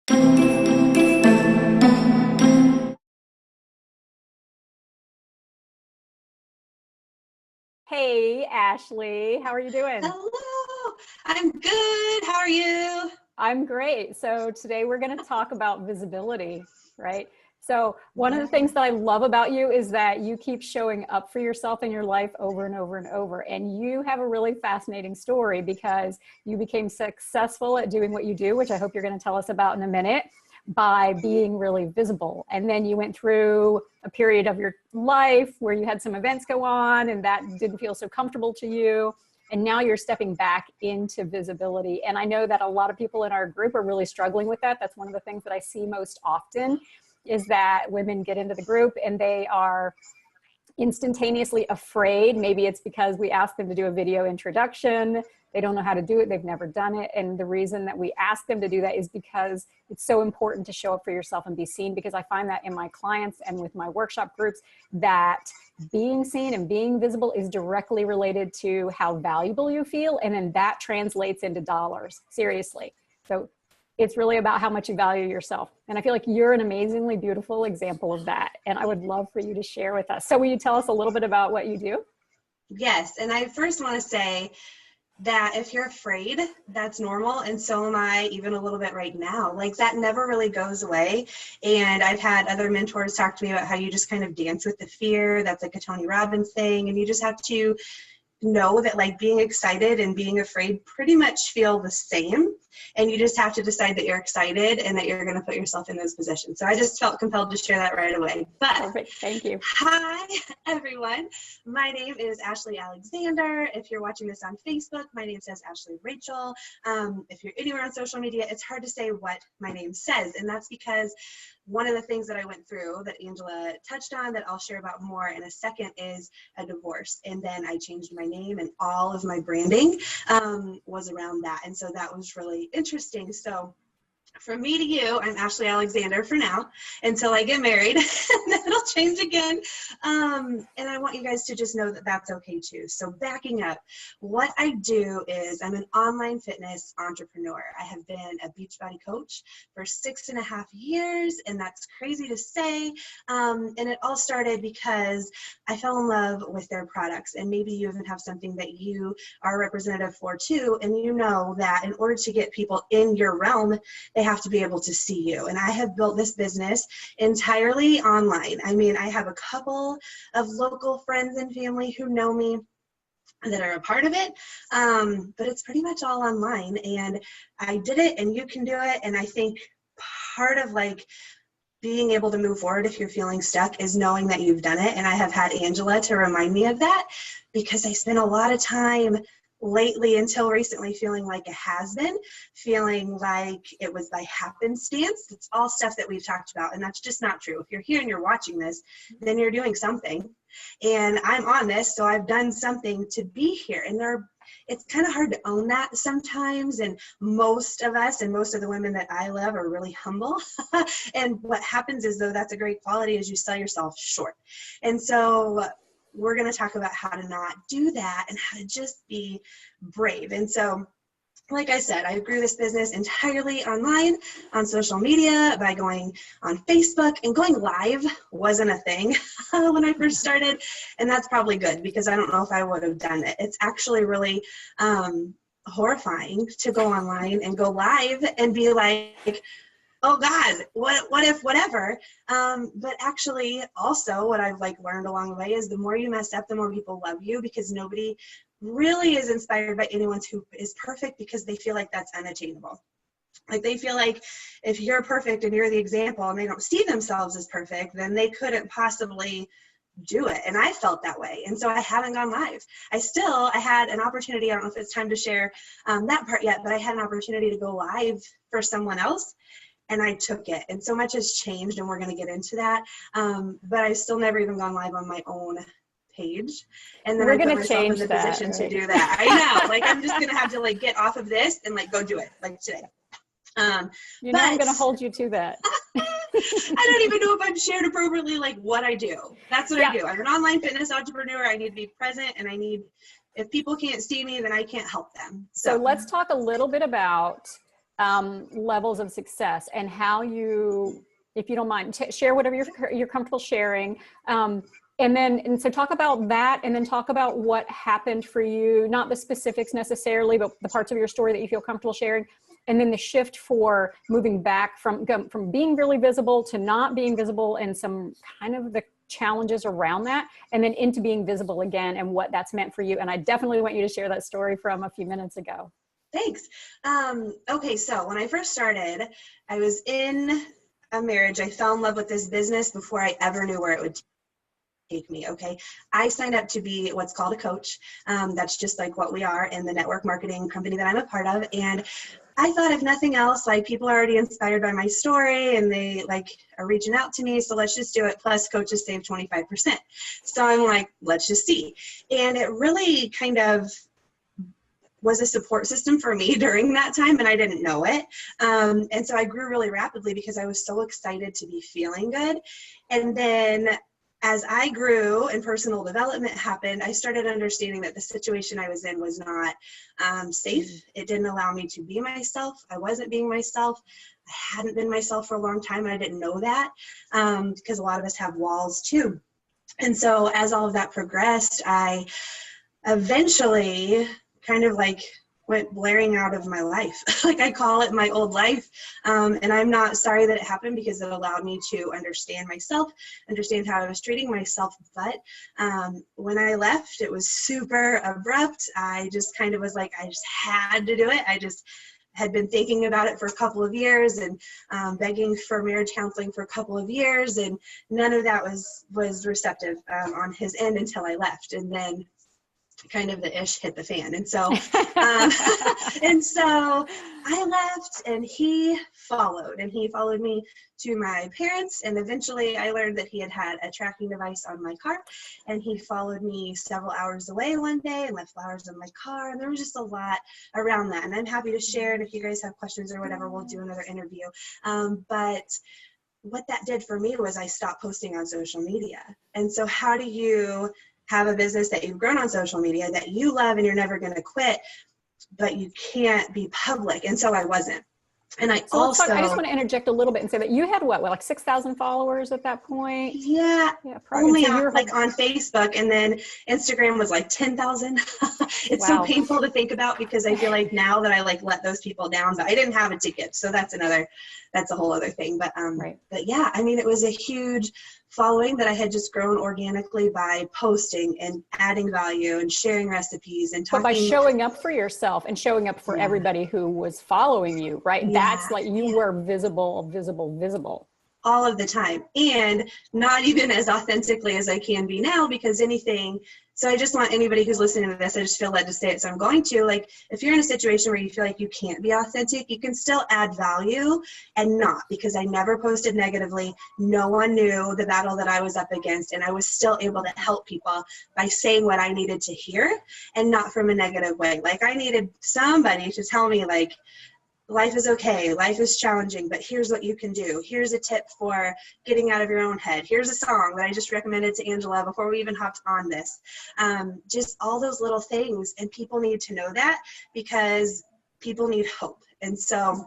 Hey, Ashley, how are you doing? Hello, I'm good. How are you? I'm great. So today we're going to talk about visibility, right? So one of the Yeah. things that I love about you is that you keep showing up for yourself in your life over and over and over. And you have a really fascinating story because you became successful at doing what you do, which I hope you're going to tell us about in a minute, by being really visible. And then you went through a period of your life where you had some events go on and that didn't feel so comfortable to you. And now you're stepping back into visibility. And I know that a lot of people in our group are really struggling with that. That's one of the things that I see most often is that women get into the group and they are instantaneously afraid. Maybe it's because we ask them to do a video introduction. They don't know how to do it. They've never done it. And the reason that we ask them to do that is because it's so important to show up for yourself and be seen, because I find that in my clients and with my workshop groups that being seen and being visible is directly related to how valuable you feel. And then that translates into dollars, seriously. So it's really about how much you value yourself. And I feel like you're an amazingly beautiful example of that. And I would love for you to share with us. So will you tell us a little bit about what you do? Yes, and I first want to say that if you're afraid, that's normal, and so am I, even a little bit right now. Like, that never really goes away. And I've had other mentors talk to me about how you just kind of dance with the fear. That's like a Tony Robbins thing, and you just have to know that, like, being excited and being afraid pretty much feel the same, and you just have to decide that you're excited and that you're going to put yourself in those positions. So I just felt compelled to share that right away. But Perfect. Thank you. hi everyone, my name is Ashley Alexander. If you're watching this on Facebook, my name says Ashley Rachel. If you're anywhere on social media, it's hard to say what my name says, and that's because one of the things that I went through that Angela touched on that I'll share about more in a second is a divorce. And then I changed my name, and all of my branding was around that. And so that was really interesting. So from me to you, I'm Ashley Alexander for now until I get married, and then it'll change again. And I want you guys to just know that that's okay too. So backing up, what I do is I'm an online fitness entrepreneur. I have been a Beachbody coach for 6.5 years, and that's crazy to say. And it all started because I fell in love with their products, and maybe you even have something that you are representative for too, and you know that in order to get people in your realm, they have to be able to see you. And I have built this business entirely online. I mean, I have a couple of local friends and family who know me that are a part of it, but it's pretty much all online. And I did it, and you can do it. And I think part of, like, being able to move forward if you're feeling stuck is knowing that you've done it. And I have had Angela to remind me of that, because I spent a lot of time lately until recently feeling like a has-been, feeling like it was by happenstance. It's all stuff that we've talked about, and that's just not true. If you're here and you're watching this, then you're doing something. And I'm on this, so I've done something to be here. And it's kind of hard to own that sometimes, and most of us and most of the women that I love are really humble. And what happens is, though, that's a great quality, is you sell yourself short. And so we're going to talk about how to not do that and how to just be brave. And so, like I said, I grew this business entirely online on social media by going on Facebook, and going live wasn't a thing when I first started. And that's probably good, because I don't know if I would have done it. It's actually really horrifying to go online and go live and be like, oh God, what if whatever. But actually, also what I've, like, learned along the way is the more you mess up, the more people love you, because nobody really is inspired by anyone who is perfect, because they feel like that's unattainable. Like, they feel like if you're perfect and you're the example and they don't see themselves as perfect, then they couldn't possibly do it. And I felt that way. And so I haven't gone live. I had an opportunity. I don't know if it's time to share that part yet, but I had an opportunity to go live for someone else, and I took it. And so much has changed, and we're going to get into that. But I've still never even gone live on my own page. And then We're I put going to myself in change the that, position right? to do that. I know, like, I'm just going to have to, like, get off of this and, like, go do it, like, today. You know, I'm going to hold you to that. I don't even know if I've shared appropriately, like, what I do. That's what Yeah. I do. I'm an online fitness entrepreneur. I need to be present, and if people can't see me, then I can't help them. So let's talk a little bit about levels of success and how you, if you don't mind, share whatever you're comfortable sharing. And so talk about that, and then talk about what happened for you, not the specifics necessarily, but the parts of your story that you feel comfortable sharing. And then the shift for moving back from being really visible to not being visible, and some kind of the challenges around that, and then into being visible again and what that's meant for you. And I definitely want you to share that story from a few minutes ago. Thanks. Okay, so when I first started, I was in a marriage. I fell in love with this business before I ever knew where it would take me. Okay, I signed up to be what's called a coach. That's just like what we are in the network marketing company that I'm a part of. And I thought, if nothing else, like, people are already inspired by my story and they like are reaching out to me, so let's just do it. Plus coaches save 25%. So I'm like, let's just see. And it really kind of was a support system for me during that time, and I didn't know it. And so I grew really rapidly because I was so excited to be feeling good. And then as I grew and personal development happened, I started understanding that the situation I was in was not safe. It didn't allow me to be myself. I wasn't being myself. I hadn't been myself for a long time, and I didn't know that, because a lot of us have walls too. And so as all of that progressed, I eventually kind of like went blaring out of my life. Like, I call it my old life. And I'm not sorry that it happened, because it allowed me to understand myself, understand how I was treating myself. But when I left, it was super abrupt. I just kind of was like, I just had to do it. I just had been thinking about it for a couple of years, and begging for marriage counseling for a couple of years. And none of that was receptive on his end until I left. And then kind of the ish hit the fan. And so, and so I left, and he followed me to my parents. And eventually I learned that he had a tracking device on my car, and he followed me several hours away one day and left flowers in my car. And there was just a lot around that. And I'm happy to share. And if you guys have questions or whatever, we'll do another interview. But what that did for me was I stopped posting on social media. And so how do you have a business that you've grown on social media that you love and you're never going to quit, but you can't be public? And so I wasn't. And I just want to interject a little bit and say that you had like 6,000 followers at that point? Yeah, only on Facebook, and then Instagram was like 10,000. It's so painful to think about, because I feel like now that I like let those people down, but I didn't have a ticket. So that's a whole other thing. But, but yeah, I mean, it was a huge following that I had just grown organically by posting and adding value and sharing recipes and talking. But by showing up for yourself and showing up for everybody who was following you, right? Yeah. That's like you were visible all of the time, and not even as authentically as I can be now, because so I just want anybody who's listening to this, I just feel led to say it, so I'm going to, like, if you're in a situation where you feel like you can't be authentic, you can still add value and not, because I never posted negatively. No one knew the battle that I was up against, and I was still able to help people by saying what I needed to hear, and not from a negative way. Like, I needed somebody to tell me, like, life is okay, life is challenging, but here's what you can do. Here's a tip for getting out of your own head. Here's a song that I just recommended to Angela before we even hopped on this. Just all those little things, and people need to know that, because people need hope. And so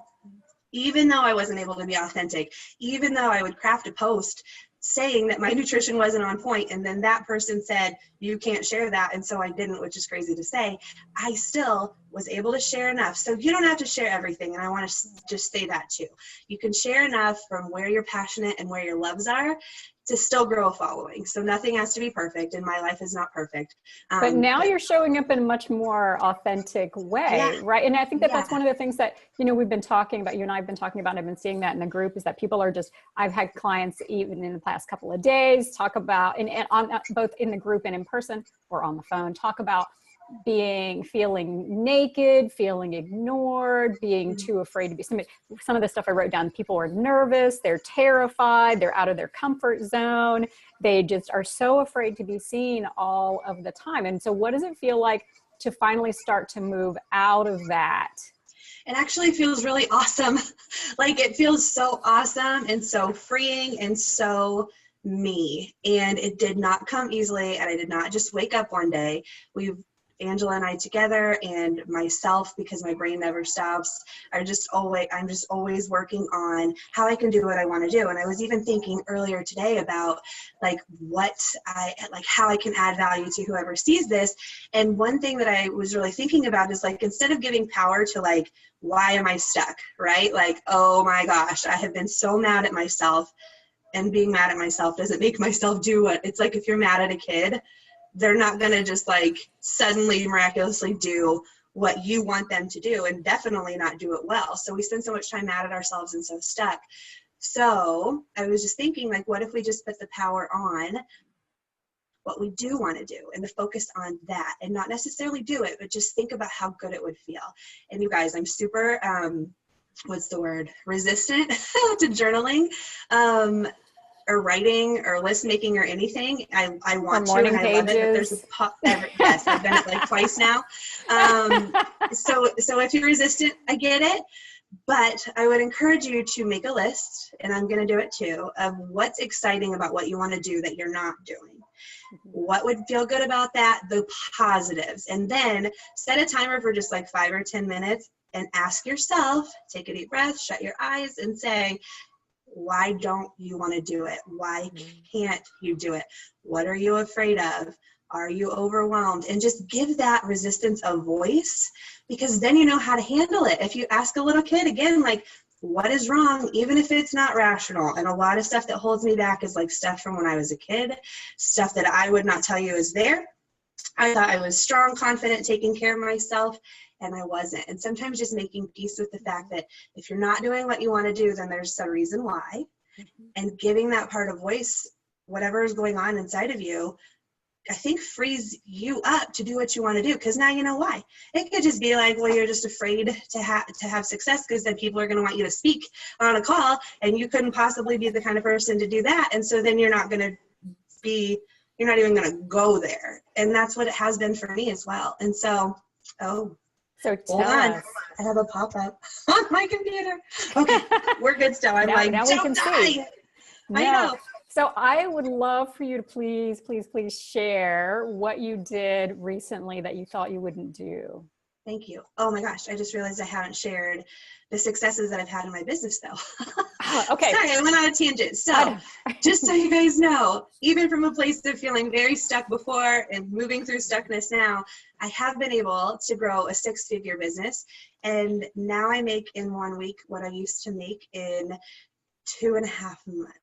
even though I wasn't able to be authentic, even though I would craft a post saying that my nutrition wasn't on point, and then that person said, you can't share that, and so I didn't, which is crazy to say, I still was able to share enough. So you don't have to share everything, and I want to just say that too. You can share enough from where you're passionate and where your loves are to still grow a following. So nothing has to be perfect, and my life is not perfect. But now you're showing up in a much more authentic way, right? And I think that that's one of the things that, we've been talking about, you and I have been talking about, and I've been seeing that in the group, is that people are I've had clients even in the past couple of days talk about, and on both in the group and in person or on the phone, talk about feeling naked, feeling ignored, being too afraid to be somebody. Some of the stuff I wrote down, people are nervous, they're terrified, they're out of their comfort zone. They just are so afraid to be seen all of the time. And so what does it feel like to finally start to move out of that? It actually feels really awesome. Like, it feels so awesome and so freeing and so me. And it did not come easily, and I did not just wake up one day. Angela and I together, and myself, because my brain never stops, I'm just always working on how I can do what I want to do. And I was even thinking earlier today about how I can add value to whoever sees this. And one thing that I was really thinking about is like, instead of giving power to like, why am I stuck, right? Like, oh my gosh, I have been so mad at myself, and being mad at myself doesn't make myself do what, it's like if you're mad at a kid, they're not going to just like suddenly miraculously do what you want them to do, and definitely not do it well. So we spend so much time mad at ourselves and so stuck. So I was just thinking, like, what if we just put the power on what we do want to do and the focus on that, and not necessarily do it, but just think about how good it would feel. And you guys, I'm super, resistant to journaling, or writing or list making or anything. I want to, and I love it, but there's yes, I've done it like twice now. So if you're resistant, I get it. But I would encourage you to make a list, and I'm going to do it too, of what's exciting about what you want to do that you're not doing. What would feel good about that? The positives. And then set a timer for just like 5 or 10 minutes and ask yourself, take a deep breath, shut your eyes, and say, why don't you want to do it? Why can't you do it? What are you afraid of? Are you overwhelmed? And just give that resistance a voice, because then you know how to handle it. If you ask a little kid, again, like, what is wrong, even if it's not rational. And a lot of stuff that holds me back is like stuff from when I was a kid, stuff that I would not tell you is there. I thought I was strong, confident, taking care of myself, and I wasn't. And sometimes just making peace with the fact that if you're not doing what you want to do, then there's some reason why. And giving that part a voice, whatever is going on inside of you, I think frees you up to do what you want to do, because now you know why. It could just be like, well, you're just afraid to have success, because then people are going to want you to speak on a call, and you couldn't possibly be the kind of person to do that. And so then you're not even going to go there. And that's what it has been for me as well. And so, hold on. I have a pop-up on my computer. Okay, we're good still. I'm now we can see. I know. So I would love for you to please share what you did recently that you thought you wouldn't do. Thank you. Oh my gosh, I just realized I haven't shared the successes that I've had in my business though. Okay. Sorry, I went on a tangent. So just so you guys know, even from a place of feeling very stuck before and moving through stuckness now, I have been able to grow a 6-figure business. And now I make in 1 week what I used to make in 2.5 months.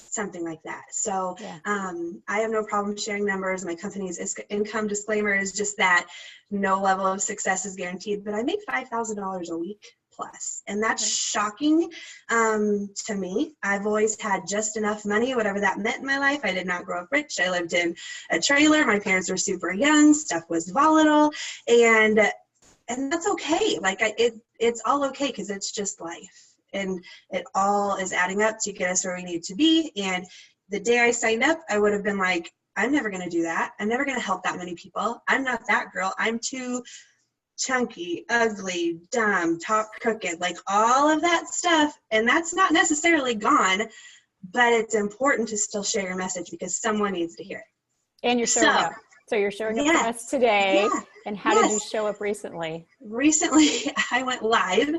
Something like that. So I have no problem sharing numbers. My company's income disclaimer is just that no level of success is guaranteed, but I make $5,000 a week plus. And that's shocking to me. I've always had just enough money, whatever that meant in my life. I did not grow up rich. I lived in a trailer. My parents were super young. Stuff was volatile. And that's okay. Like it's all okay, because it's just life. And it all is adding up to get us where we need to be. And the day I signed up, I would have been like, I'm never going to do that. I'm never going to help that many people. I'm not that girl. I'm too chunky, ugly, dumb, talk crooked, like all of that stuff. And that's not necessarily gone, but it's important to still share your message, because someone needs to hear it. And you're showing up. So you're showing up for us today. Yeah. And how did you show up recently? Recently, I went live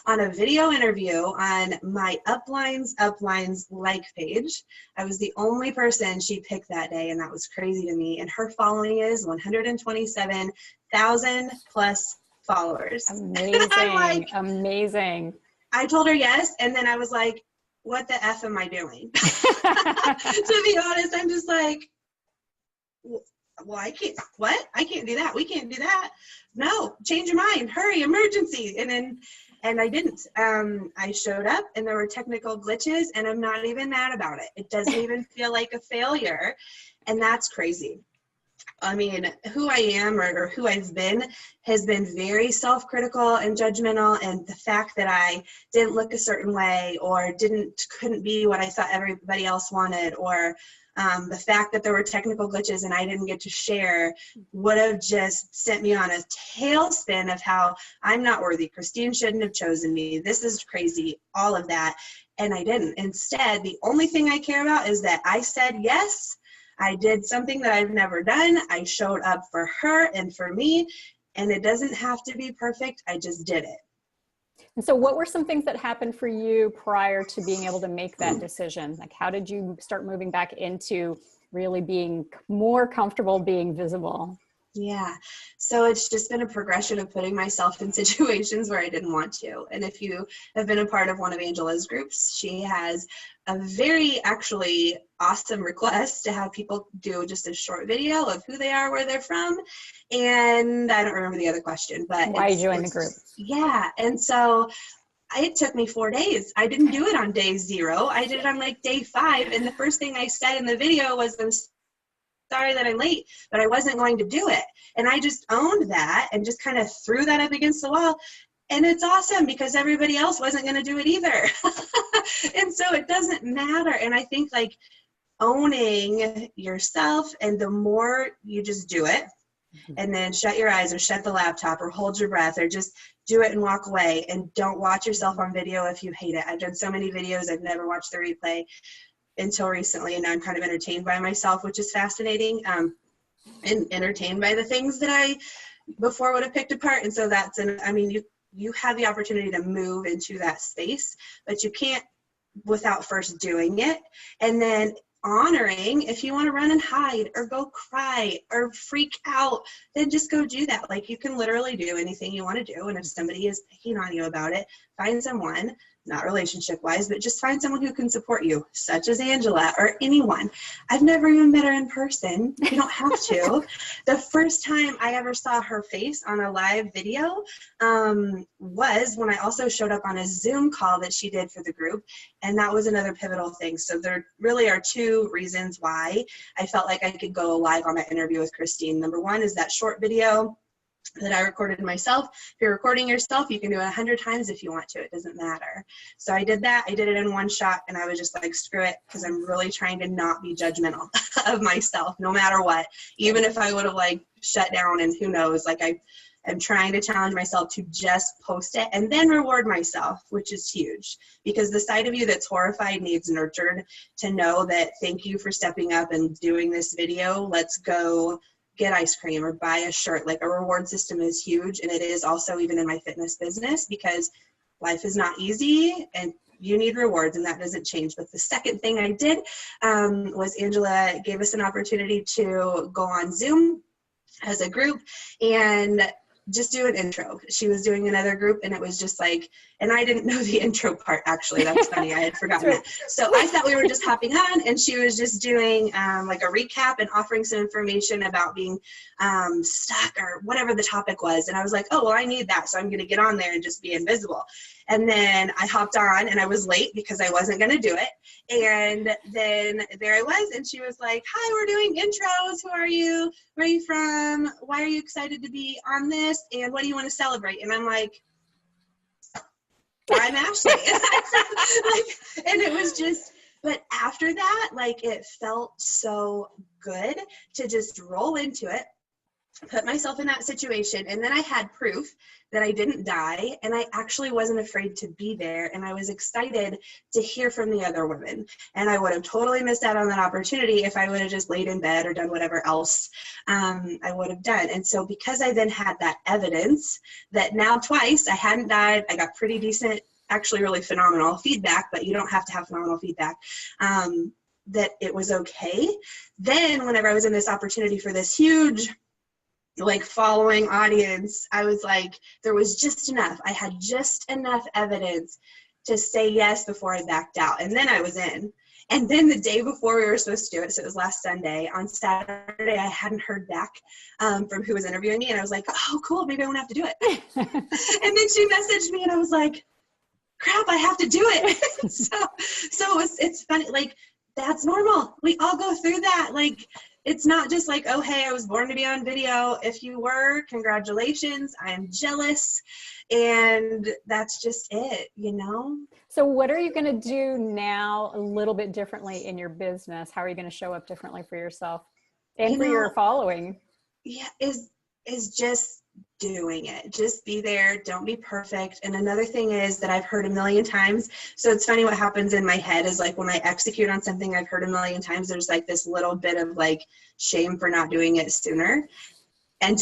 on a video interview on my Uplines like page. I was the only person she picked that day, and that was crazy to me. And her following is 127,000 plus followers. Amazing. I'm like, amazing. I told her yes, and then I was like, what the F am I doing? To be honest, I'm just like, well, I can't do that. We can't do that. No, change your mind. Hurry, emergency. And I didn't. I showed up, and there were technical glitches, and I'm not even mad about it. It doesn't even feel like a failure. And that's crazy. I mean, who I am or who I've been has been very self-critical and judgmental. And the fact that I didn't look a certain way, or couldn't be what I thought everybody else wanted, or the fact that there were technical glitches and I didn't get to share would have just sent me on a tailspin of how I'm not worthy. Christine shouldn't have chosen me. This is crazy, all of that. And I didn't. Instead, the only thing I care about is that I said yes. I did something that I've never done. I showed up for her and for me, and it doesn't have to be perfect. I just did it. And so what were some things that happened for you prior to being able to make that decision? Like, how did you start moving back into really being more comfortable being visible? Yeah. So it's just been a progression of putting myself in situations where I didn't want to. And if you have been a part of one of Angela's groups, she has a very actually awesome request to have people do just a short video of who they are, where they're from. And I don't remember the other question, but why you joined the group. Yeah. And so it took me 4 days. I didn't do it on day 0. I did it on like day 5. And the first thing I said in the video was, I'm sorry that I'm late, but I wasn't going to do it. And I just owned that and just kind of threw that up against the wall. And it's awesome because everybody else wasn't going to do it either. And so it doesn't matter. And I think like owning yourself, and the more you just do it, and then shut your eyes or shut the laptop or hold your breath or just do it and walk away, and don't watch yourself on video if you hate it. I've done so many videos, I've never watched the replay until recently, and now I'm kind of entertained by myself, which is fascinating, and entertained by the things that I before would have picked apart. And so that's I mean, you have the opportunity to move into that space, but you can't without first doing it. And then honoring, if you want to run and hide or go cry or freak out, then just go do that. Like, you can literally do anything you want to do. And if somebody is picking on you about it, find someone, not relationship wise, but just find someone who can support you, such as Angela or anyone. I've never even met her in person. You don't have to. The first time I ever saw her face on a live video was when I also showed up on a Zoom call that she did for the group. And that was another pivotal thing. So there really are 2 reasons why I felt like I could go live on my interview with Christine. Number 1 is that short video that I recorded myself. If you're recording yourself, you can do it 100 times if you want to. It doesn't matter. So I did that. I did it in one shot, and I was just like, screw it, because I'm really trying to not be judgmental of myself, no matter what. Even if I would have like shut down, and who knows, like I'm trying to challenge myself to just post it and then reward myself, which is huge, because the side of you that's horrified needs nurtured to know that, thank you for stepping up and doing this video. Let's go get ice cream or buy a shirt. Like, a reward system is huge. And it is also even in my fitness business, because life is not easy and you need rewards, and that doesn't change. But the second thing I did was Angela gave us an opportunity to go on Zoom as a group and just do an intro. She was doing another group, and it was just like, and I didn't know the intro part, actually. That's funny. I had forgotten that. So I thought we were just hopping on, and she was just doing like a recap and offering some information about being stuck or whatever the topic was. And I was like, oh, well, I need that. So I'm going to get on there and just be invisible. And then I hopped on, and I was late because I wasn't going to do it. And then there I was, and she was like, hi, we're doing intros. Who are you? Where are you from? Why are you excited to be on this? And what do you want to celebrate? And I'm like, I'm Ashley. And it was just, but after that, like, it felt so good to just roll into it, put myself in that situation. And then I had proof that I didn't die, and I actually wasn't afraid to be there. And I was excited to hear from the other women. And I would have totally missed out on that opportunity if I would have just laid in bed or done whatever else I would have done. And so because I then had that evidence that now twice I hadn't died, I got pretty decent, actually really phenomenal feedback, but you don't have to have phenomenal feedback, that it was okay. Then whenever I was in this opportunity for this huge, like, following audience, I was like, there was just enough. I had just enough evidence to say yes before I backed out. And then I was in. And then the day before we were supposed to do it, so it was last Sunday, on Saturday, I hadn't heard back from who was interviewing me. And I was like, oh, cool, maybe I won't have to do it. And then she messaged me, and I was like, crap, I have to do it. so it's funny. Like, that's normal. We all go through that. Like, it's not just like, oh, hey, I was born to be on video. If you were, congratulations. I'm jealous. And that's just it, you know? So what are you going to do now a little bit differently in your business? How are you going to show up differently for yourself and for your following? Yeah, is just doing it. Just be there. Don't be perfect. And another thing is that I've heard a million times. So it's funny what happens in my head is like when I execute on something I've heard a million times, there's like this little bit of like shame for not doing it sooner. And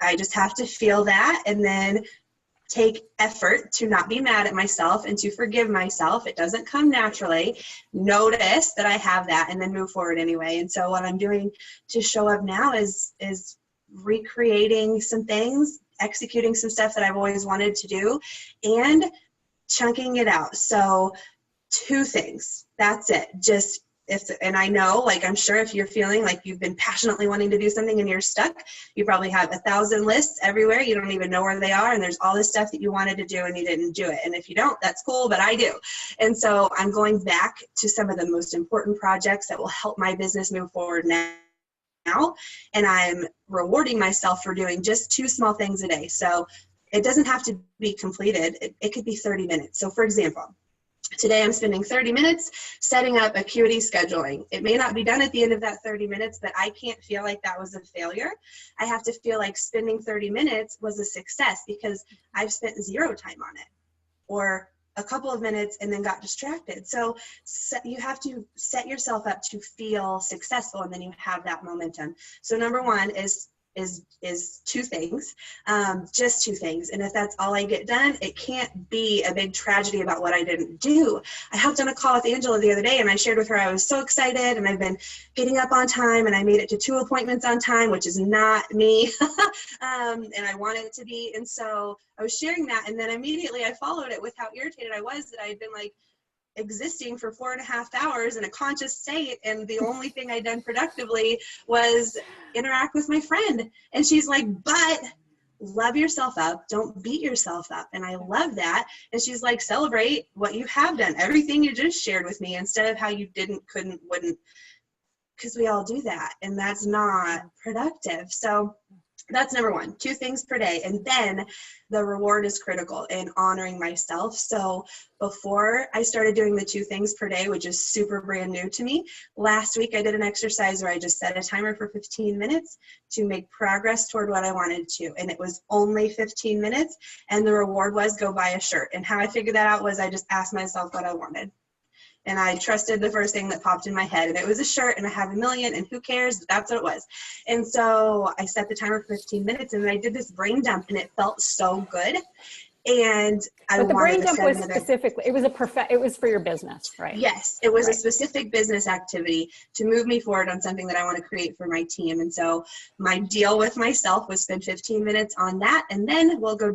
I just have to feel that and then take effort to not be mad at myself and to forgive myself. It doesn't come naturally. Notice that I have that and then move forward anyway. And so what I'm doing to show up now is recreating some things, executing some stuff that I've always wanted to do, and chunking it out. So 2 things. That's it. And I know, like, I'm sure if you're feeling like you've been passionately wanting to do something and you're stuck, you probably have 1,000 lists everywhere. You don't even know where they are. And there's all this stuff that you wanted to do and you didn't do it. And if you don't, that's cool, but I do. And so I'm going back to some of the most important projects that will help my business move forward now. And I'm rewarding myself for doing just 2 small things a day. So it doesn't have to be completed. It could be 30 minutes. So for example, today I'm spending 30 minutes setting up acuity scheduling. It may not be done at the end of that 30 minutes, but I can't feel like that was a failure. I have to feel like spending 30 minutes was a success because I've spent 0 time on it, or a couple of minutes and then got distracted. So you have to set yourself up to feel successful, and then you have that momentum. So number 1 is 2 things, just 2 things. And if that's all I get done, it can't be a big tragedy about what I didn't do. I hopped on a call with Angela the other day and I shared with her I was so excited and I've been getting up on time and I made it to 2 appointments on time, which is not me. And I wanted it to be. And so I was sharing that, and then immediately I followed it with how irritated I was that I had been like existing for 4.5 hours in a conscious state, and the only thing I'd done productively was interact with my friend. And she's like, but love yourself up, don't beat yourself up. And I love that. And she's like, celebrate what you have done, everything you just shared with me, instead of how you didn't, couldn't, wouldn't, because we all do that, and that's not productive. So that's number 1, 2 things per day. And then the reward is critical in honoring myself. So before I started doing the 2 things per day, which is super brand new to me, last week I did an exercise where I just set a timer for 15 minutes to make progress toward what I wanted to. And it was only 15 minutes. And the reward was go buy a shirt. And how I figured that out was I just asked myself what I wanted. And I trusted the first thing that popped in my head, and it was a shirt, and I have a million, and who cares? But that's what it was. And so I set the timer for 15 minutes, and then I did this brain dump, and it felt so good. And but the brain dump was specifically, it was for your business, right? Yes, it was a specific business activity to move me forward on something that I want to create for my team. And so my deal with myself was spend 15 minutes on that, and then we'll go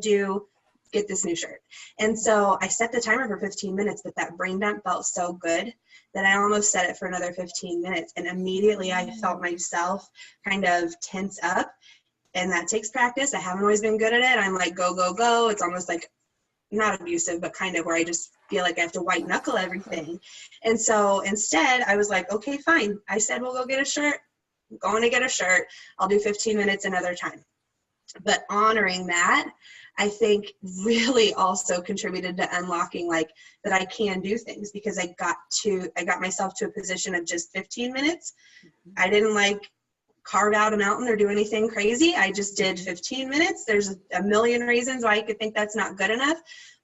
get this new shirt. And so I set the timer for 15 minutes, but that brain dump felt so good that I almost set it for another 15 minutes. And immediately I felt myself kind of tense up. And that takes practice. I haven't always been good at it. I'm like, go, go, go. It's almost like not abusive, but kind of where I just feel like I have to white knuckle everything. And so instead I was like, okay, fine. I said, we'll go get a shirt. I'm going to get a shirt. I'll do 15 minutes another time. But honoring that, I think really also contributed to unlocking like that I can do things, because I got myself to a position of just 15 minutes. I didn't like carve out a mountain or do anything crazy. I just did 15 minutes. There's a million reasons why you could think that's not good enough.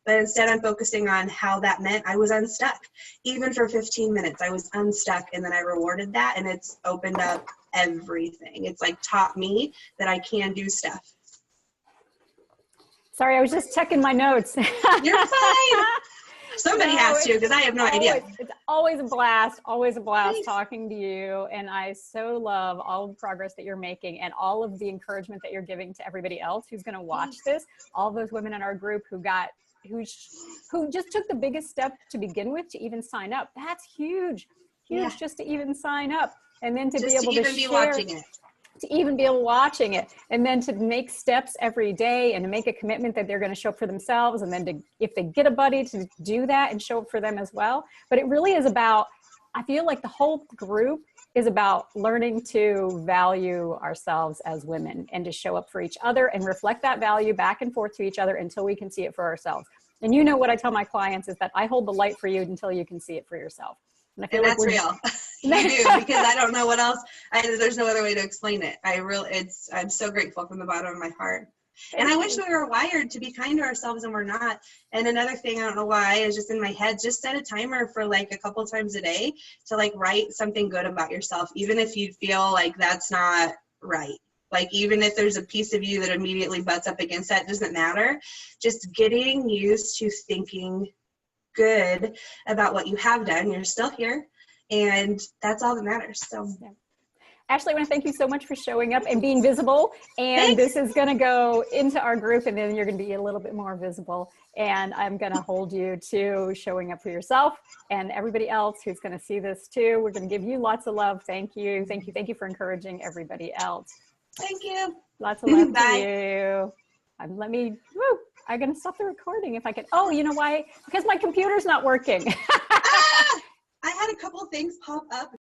But instead I'm focusing on how that meant I was unstuck. Even for 15 minutes, I was unstuck, and then I rewarded that, and it's opened up everything. It's like taught me that I can do stuff. Sorry, I was just checking my notes. You're fine. Somebody has to, because I have no idea. It's always a blast Thanks. talking to you. And I so love all the progress that you're making and all of the encouragement that you're giving to everybody else who's going to watch this. All those women in our group who just took the biggest step to begin with to even sign up. That's huge, just to even sign up. And then to be able to share, watching it. To even be able watching it, and then to make steps every day and to make a commitment that they're going to show up for themselves, and then to, if they get a buddy, to do that and show up for them as well. But it really is about, I feel like the whole group is about learning to value ourselves as women and to show up for each other and reflect that value back and forth to each other until we can see it for ourselves. And you know what I tell my clients is that I hold the light for you until you can see it for yourself. And I feel like that's real. You do, because I don't know what else. There's no other way to explain it. I'm so grateful from the bottom of my heart. And I wish we were wired to be kind to ourselves and we're not. And another thing, I don't know why, is just in my head, just set a timer for like a couple times a day to like write something good about yourself, even if you feel like that's not right. Like even if there's a piece of you that immediately butts up against that, it doesn't matter. Just getting used to thinking good about what you have done. You're still here, and that's all that matters. So yeah. Ashley, I want to thank you so much for showing up and being visible. And thanks. this is going to go into our group, and then you're going to be a little bit more visible. And I'm going to hold you to showing up for yourself and everybody else who's going to see this too. We're going to give you lots of love. Thank you. Thank you. Thank you for encouraging everybody else. Thank you. Lots of love Bye. to you. I'm going to stop the recording if I can. Oh, you know why? Because my computer's not working. I had a couple things pop up.